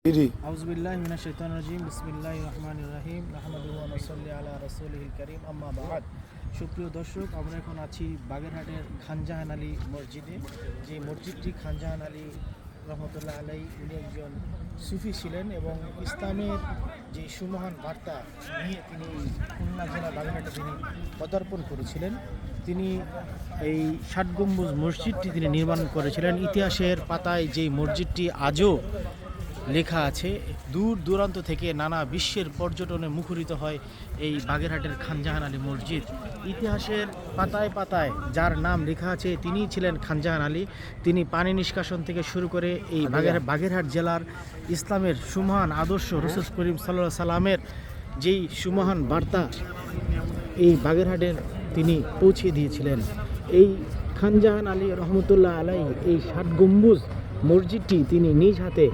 আউযুবিল্লাহি মিনাশ শাইতানির রাজিম বিসমিল্লাহির রহমানির রহিম নাহমাদুহু ওয়া নুসাল্লি আলা রাসূলিহিল কারীম আম্মা বা'দ। সুপ্রিয় দর্শক, আমরা এখন আছি বাগেরহাটের খান জাহান আলী মসজিদে। যে মসজিদটি খান জাহান আলী রহমতুল্লাহ আলাইহি উনি একজন সুফি ছিলেন এবং ইসলামের যে সুমহান বার্তা নিয়ে তিনি খুলনা জেলা বাগেরহাটে তিনি পদার্পণ করেছিলেন। তিনি এই ৬০ গম্বুজ মসজিদটি তিনি নির্মাণ করেছিলেন। ইতিহাসের পাতায় যেই মসজিদটি আজও লেখা আছে, দূর দূরান্ত থেকে নানা বিশ্বের পর্যটনে মুখরিত হয় এই বাগেরহাটের খান জাহান আলী মসজিদ। ইতিহাসের পাতায় পাতায় যার নাম লেখা আছে তিনিই ছিলেন খান জাহান আলী। তিনি পানি নিষ্কাশন থেকে শুরু করে এই বাগেরহাট জেলার ইসলামের সুমহান আদর্শ রাসূল করিম সাল্লাল্লাহু আলাইহি সাল্লামের যেই সুমহান বার্তা এই বাগেরহাটের তিনি পৌঁছে দিয়েছিলেন। এই খান জাহান আলী রহমতুল্লাহ আলাইহি এই ৬০ গম্বুজ মসজিদটি তিনি নিজ হাতে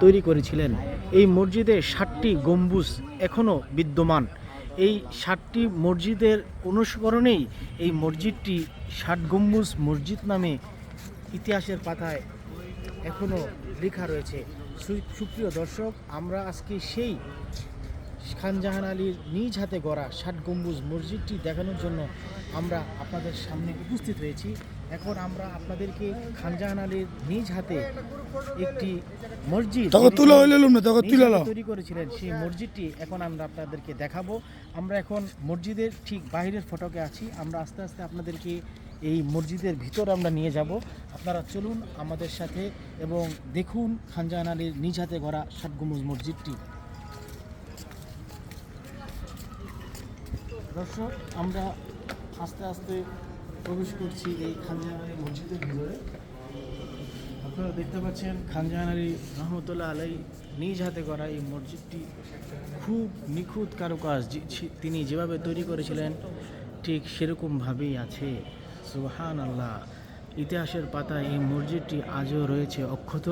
তৈরি করেছিলেন। এই মসজিদে ৬০টি গম্বুজ এখনও বিদ্যমান। এই ৬০টি মসজিদের অনুসরণেই এই মসজিদটি ৬০ গম্বুজ মসজিদ নামে ইতিহাসের পাতায় এখনও লেখা রয়েছে। সুপ্রিয় দর্শক, আমরা আজকে সেই খান জাহান আলীর নিজ হাতে গড়া ৬০ গম্বুজ মসজিদটি দেখানোর জন্য আমরা আপনাদের সামনে উপস্থিত হয়েছি। এখন আমরা আপনাদেরকে খান জাহান আলীর নিজ হাতে একটি মসজিদ তৈরি করেছিলেন সেই মসজিদটি এখন আমরা আপনাদেরকে দেখাবো। আমরা এখন মসজিদের ঠিক বাইরের ফটকে আছি। আমরা আস্তে আস্তে আপনাদেরকে এই মসজিদের ভিতর আমরা নিয়ে যাব। আপনারা চলুন আমাদের সাথে এবং দেখুন খান জাহান আলীর নিজ হাতে গড়া ৬০ গম্বুজ মসজিদটি। দর্শক, আমরা আস্তে আস্তে প্রবেশ করছি এই খান জাহান আলী মসজিদের ভিতরে। আপনারা দেখতে পাচ্ছেন খান জাহান আলী রহমতুল্লাহ আলাইহি নিজ হাতে করা এই মসজিদটি খুব নিখুঁত কারুকাজ তিনি যেভাবে তৈরি করেছিলেন ঠিক সেরকমভাবেই আছে। সুবহানাল্লাহ। ইতিহাসের পাতায় এই মসজিদটি আজও রয়েছে অক্ষত।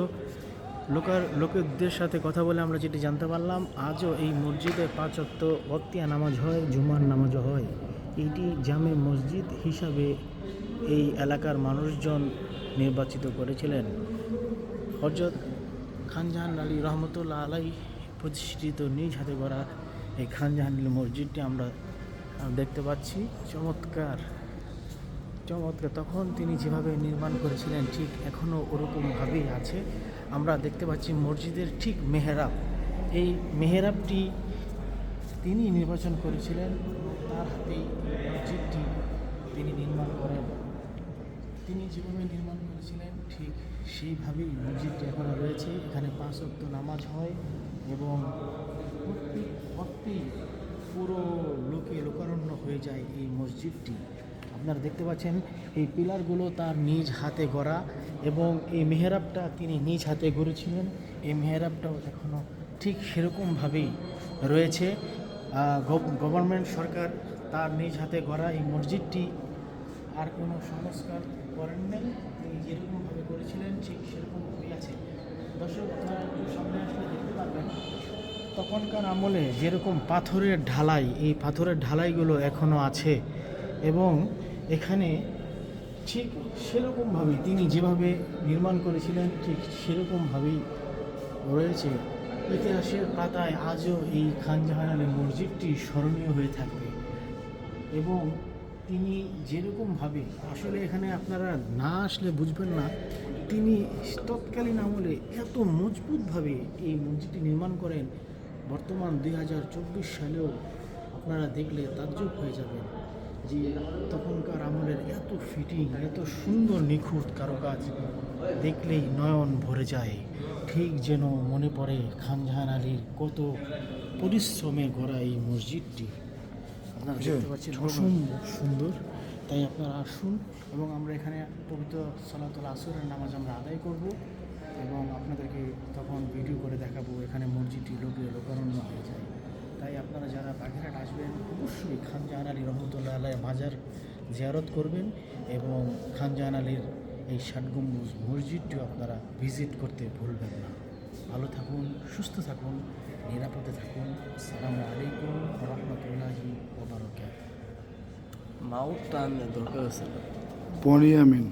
লোকেদের সাথে কথা বলে আমরা যেটি জানতে পারলাম, আজও এই মসজিদে ৫ ওয়াক্ত ওয়াক্তিয়া নামাজ হয়, জুমার নামাজও হয়। এটি জামে মসজিদ হিসাবে এই এলাকার মানুষজন নির্বাচিত করেছিলেন। হযরত খান জাহান আলী রহমতুল্লাহ আলাইহি প্রতিষ্ঠিত নিজ হাতে গড়া এই খান জাহান আলী মসজিদটি আমরা দেখতে পাচ্ছি। চমৎকার। তখন তিনি যেভাবে নির্মাণ করেছিলেন ঠিক এখনও ওরকমভাবেই আছে। আমরা দেখতে পাচ্ছি মসজিদের ঠিক মেহরাব। এই মেহরাবটি তিনি নির্বাচন করেছিলেন, তার হাতেই মসজিদটি তিনি নির্মাণ করেন। তিনি যেভাবে নির্মাণ করেছিলেন ঠিক সেইভাবেই মসজিদটি এখনও রয়েছে। এখানে ৫ ওয়াক্ত নামাজ হয় এবং প্রত্যেক ওয়াক্তেই পুরো লোকারণ্য হয়ে যায় এই মসজিদটি। আপনারা দেখতে পাচ্ছেন এই পিলারগুলো তার নিজ হাতে গড়া এবং এই মেহরাবটা তিনি নিজ হাতে গড়েছিলেন। এই মেহরাবটাও এখনও ঠিক সেরকমভাবেই রয়েছে। গভর্নমেন্ট সরকার তার নিজ হাতে গড়া এই মসজিদটি আর কোনো সংস্কার করেন নাই। তিনি যেরকমভাবে করেছিলেন ঠিক সেরকমভাবেই আছে। দর্শক, আপনারা একটু সামনে আসলে দেখতে পারবেন তখনকার আমলে যেরকম পাথরের ঢালাই, এই পাথরের ঢালাইগুলো এখনও আছে এবং এখানে ঠিক সেরকমভাবেই তিনি যেভাবে নির্মাণ করেছিলেন ঠিক সেরকমভাবেই রয়েছে। ইতিহাসের পাতায় আজও এই খান জাহান আলী মসজিদটি স্মরণীয় হয়ে থাকবে এবং তিনি যেরকমভাবে আসলে এখানে আপনারা না আসলে বুঝবেন না, তিনি তৎকালীন আমলে এত মজবুতভাবে এই মসজিদটি নির্মাণ করেন। বর্তমান ২০২৪ সালেও আপনারা দেখলে তাজ্জব হয়ে যাবেন যে তখনকার আমলের এত ফিটিং, এত সুন্দর নিখুঁত কারুকাজ দেখলেই নয়ন ভরে যায়। ঠিক যেন মনে পড়ে খান জাহান আলীর কত পরিশ্রমে গড়া এই মসজিদটি। আপনারা দেখতে পাচ্ছেন অসম্ভব সুন্দর। তাই আপনারা আসুন এবং আমরা এখানে পবিত্র সালাতুল আসরের নামাজ আমরা আদায় করব এবং আপনাদেরকে তখন ভিডিও করে দেখাবো এখানে মসজিদটি লোকারণ্য হয়ে যায়। তাই আপনারা যারা বাগেরহাট আসবেন অবশ্যই খান জাহান আলী রহমতুল্লাহ আলাইহি মাজার জিয়ারত করবেন এবং খান জাহান আলীর এই ৬০ গম্বুজ মসজিদটিও আপনারা ভিজিট করতে ভুলবেন না। ভালো থাকুন, সুস্থ থাকুন, নিরাপদে থাকুন। আসসালামু আলাইকুম ওয়া রাহমাতুল্লাহি ওয়া বারাকাতুহু। মাউথটা আমি দরকার আছে। পড়ি আমিন।